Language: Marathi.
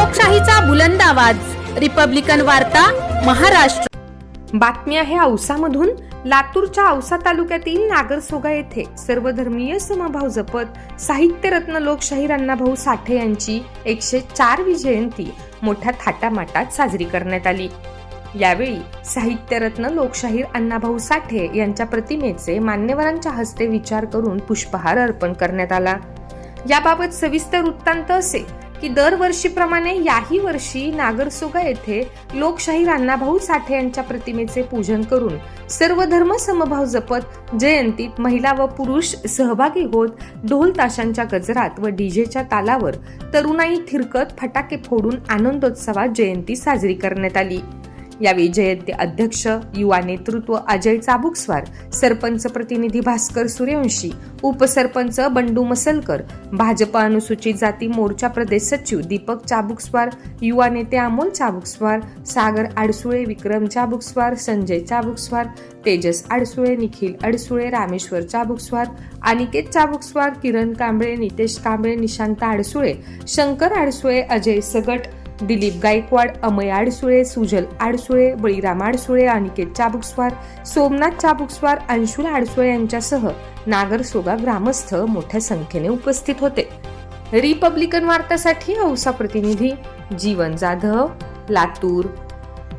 लोकशाहीचा बुलंद आवाज, रिपब्लिकन वार्ता, महाराष्ट्र। बातमी आहे औसामधून। लातूरच्या औसा तालुक्यातील नागरसोगा येथे सर्वधर्मीय समभाव जपत साहित्यरत्न लोकशाहीर अण्णाभाऊ साठे यांची 104वी जयंती मोठ्या थाटामाटात साजरी करण्यात आली। यावेळी साहित्यरत्न लोकशाहीर अण्णाभाऊ साठे यांच्या प्रतिमेचे मान्यवरांच्या हस्ते विचार करून पुष्पहार अर्पण करण्यात आला। याबाबत सविस्तर वृत्तांत असे की दरवर्षीप्रमाणे याही वर्षी नागरसोगा येथे लोकशाहीर अण्णाभाऊ साठे यांच्या प्रतिमेचे पूजन करून सर्व धर्म समभाव जपत जयंतीत महिला व पुरुष सहभागी होत ढोल ताशांच्या गजरात व डीजेच्या तालावर तरुणाई थिरकत फटाके फोडून आनंदोत्सवात जयंती साजरी करण्यात आली। यावेळी जयंती अध्यक्ष, युवा नेतृत्व अजय चाबुकस्वार, सरपंच प्रतिनिधी भास्कर सूर्यवंशी, उपसरपंच बंडू मसलकर, भाजप अनुसूचित जाती मोर्चा प्रदेश सचिव दीपक चाबुकस्वार, युवा नेते अमोल चाबुकस्वार, सागर आडसुळे, विक्रम चाबुकस्वार, संजय चाबुकस्वार, तेजस आडसुळे, निखिल आडसुळे, रामेश्वर चाबुकस्वार, अनिकेत चाबुकस्वार, किरण कांबळे, नितेश कांबळे, निशांत आडसुळे, शंकर आडसुळे, अजय सगट, दिलीप गायकवाड, अमय आडसुळे, सुजल आडसुळे, बळीराम आडसुळे, अनिकेत चाबुकस्वार, सोमनाथ चाबुकस्वार, अंशुल आडसुळे यांच्यासह नागरसोगा ग्रामस्थ मोठ्या संख्येने उपस्थित होते। रिपब्लिकन वार्तासाठी औसा प्रतिनिधी जीवन जाधव, लातूर।